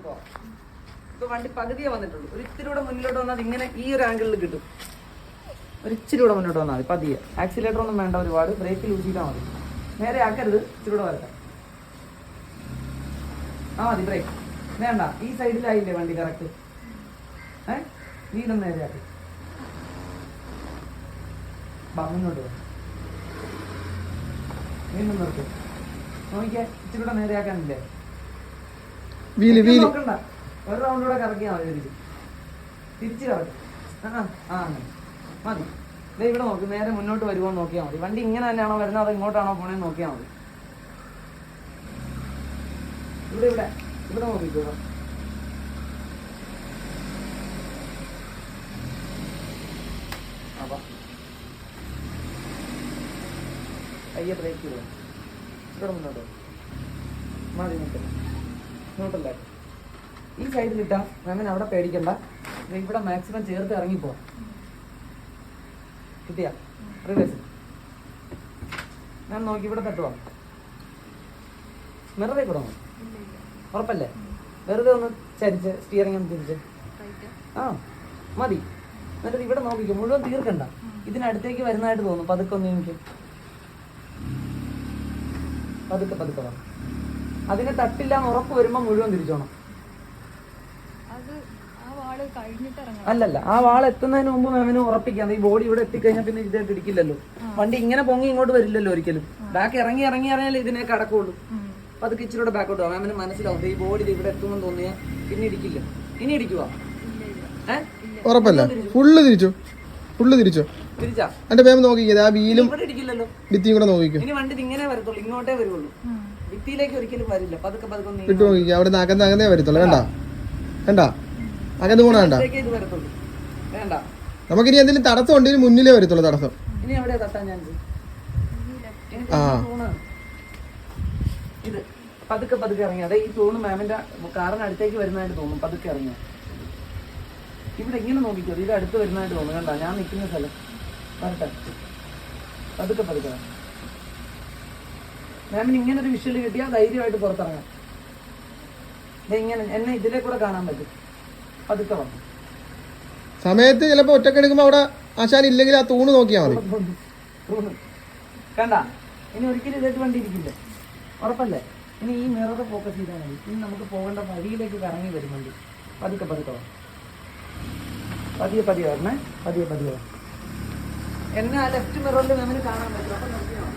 പോവാം. ഇപ്പൊ വണ്ടി പകുതിയേ വന്നിട്ടുള്ളൂ. ഒരു ഇത്തിരി കൂടെ മുന്നിലോട്ട് വന്നാൽ ഇങ്ങനെ ഈ ഒരു ആംഗിളിൽ കിട്ടും. ഒരു ഇച്ചിരി കൂടെ മുന്നോട്ട് വന്നാൽ മതി പതിയെ. ആക്സിലേറ്റർ ഒന്നും വേണ്ട ഒരുപാട്. ബ്രേക്ക് ലൂസ് ചെയ്താൽ മതി. നേരെ ആക്കരുത്, ഇച്ചിരി കൂടെ വരട്ടെ. ആ മതി ബ്രേക്ക് വേണ്ട. ഈ സൈഡിലായില്ലേ വണ്ടി കറക്റ്റ്. വീണ്ടും നേരെ ആക്കി മുന്നോട്ട് വരും. വീണ്ടും നിർത്തും. നോക്കിയാ ഇച്ചിരി കൂടെ നേരെ ആക്കാനില്ലേ? നോക്കണ്ട, ഒരു റൗണ്ട് കൂടെ കറക്കിയാൽ മതി. തിരിച്ച് കറക്കും. അങ്ങനെ മതി. ഇവിടെ നോക്ക്, നേരെ മുന്നോട്ട് വരുമോ നോക്കിയാൽ മതി. വണ്ടി ഇങ്ങനെ തന്നെയാണോ വരുന്നത് അതോ ഇങ്ങോട്ടാണോ പോണേന്ന് നോക്കിയാൽ മതി. ഇവിടെ ഇവിടെ ഇവിടെ നോക്കിക്കോ. പയ്യെ ബ്രേക്ക് ചെയ്തു. ഇവിടെ മുന്നോട്ട് മതി. ഇങ്ങോട്ടല്ലേ ഈ സൈഡിൽ ഇട്ടാ മാമിന് അവിടെ പേടിക്കണ്ട. ഇവിടെ മാക്സിമം ചേർത്ത് ഇറങ്ങിപ്പോ. കിട്ടിയാ റിവേഴ്സ് ഞാൻ നോക്കി ഇവിടെ തട്ടുവാ. വെറുതെ കൂടെ ഉറപ്പല്ലേ? വെറുതെ ഒന്ന് ചരിച്ച് സ്റ്റിയറിംഗ് ഒന്ന് തിരിച്ച് മതി. എന്നിട്ട് ഇവിടെ നോക്കിക്കോ. മുഴുവൻ തീർക്കണ്ട. ഇതിനടുത്തേക്ക് വരുന്നതായിട്ട് തോന്നും. പതുക്കെ ഒന്ന് എനിക്ക് പതുക്കെ പതുക്കെ വേണം. അതിനെ തട്ടില്ലാന്ന് ഉറപ്പ് വരുമ്പോ മുഴുവൻ തിരിച്ചോണം. അല്ലല്ല, ആ വാൾ എത്തുന്നതിന് മുമ്പ് മാമിന് ഉറപ്പിക്കാം. ഈ ബോഡി ഇവിടെ എത്തിക്കഴിഞ്ഞാൽ പിന്നെ ഇതായിട്ട് ഇടിക്കില്ലല്ലോ. വണ്ടി ഇങ്ങനെ പൊങ്ങി ഇങ്ങോട്ട് വരില്ലല്ലോ ഒരിക്കലും. ബാക്ക് ഇറങ്ങി ഇറങ്ങിയാലേ ഇതിനെ കടക്കുള്ളൂ. അപ്പൊ അത് ഇച്ചിരൂടെ ബാക്കോട്ട് പോകാം. മാമിന് മനസ്സിലാവും ഈ ബോഡി ഇവിടെ എത്തുമെന്ന് തോന്നിയാൽ പിന്നെ ഇടിക്കില്ല. ഇനി ഇടിക്കുവാ ഉറപ്പല്ല. Full തിരിച്ചോ, full തിരിച്ചോ. തിരിച്ചാ എന്റെ മാം നോക്കിക്കോ. ആ വീലും ഇവിടെ ഇടിക്കില്ലല്ലോ. ഭിത്തിയും കൂടെ നോക്കിക്കോ. ഇനി വണ്ടി ഇങ്ങനെ വരത്തുള്ളൂ, ഇങ്ങോട്ടേ വരുള്ളൂ. ഭിത്തിയിലേക്ക് ഒരിക്കലും വരില്ല. പതുക്കെ പതുക്കെ ഇട്ട് നോക്കിക്കോ. അവിടെ അകന്ന് അകന്നേ വരത്തുള്ളൂ. വേണ്ട വേണ്ട, അകന്ന് പോണ വേണ്ട. വേണ്ട. നമുക്കിനി എന്തെങ്കിലും തടസ്സം ഉണ്ടെങ്കിൽ മുന്നിലേ വരത്തുള്ളൂ തടസ്സം. ഇനി എവിടെയാ തട്ടാൻ ചാൻസ്? ഇത് പതുക്കെ പതുക്കെ ഇറങ്ങി. അതെ ഈ തൂണ് മാമിന്റെ കാറിന് അടുത്തേക്ക് വരുന്നതായിട്ട് തോന്നും. പതുക്കെ ഇറങ്ങിയ ഇവിടെ ഇങ്ങനെ നോക്കിക്കോ. ഇത് അടുത്ത് വരുന്നതായിട്ട് തോന്നും. കണ്ട ഞാൻ നിൽക്കുന്ന സ്ഥലം വരട്ടെ. പതുക്കെ പതുക്കെ മാമിന് ഇങ്ങനെ ഒരു വിഷ്വൽ കിട്ടിയാൽ ധൈര്യമായിട്ട് പുറത്തിറങ്ങാം. ഇങ്ങനെ എന്നെ ഇതിലെ കൂടെ കാണാൻ പറ്റും. പതുക്കെ വന്നു സമയത്ത് ചിലപ്പോ ഒറ്റക്കെടുക്കുമ്പോ അവിടെ ആശാൻ ഇല്ലെങ്കിൽ ആ തൂണ് നോക്കിയാൽ മതി. കണ്ട ഇനി ഒരിക്കലും ഇതായിട്ട് വണ്ടി ഇരിക്കില്ല. ഉറപ്പല്ലേ? ഇനി ഈ മിറർ ഫോക്കസ് ചെയ്താൽ മതി. ഇനി നമുക്ക് പോകേണ്ട വഴിയിലേക്ക് കറങ്ങി വരുന്നുണ്ട്. പതുക്കെ പതുക്കെ പതിയെ പതിയെ വരണേ. പതിയെ പതിയെ എന്നെ ആ ലെഫ്റ്റ് മിററിൽ മാമിന് കാണാൻ പറ്റും. അപ്പം നോക്കിയാൽ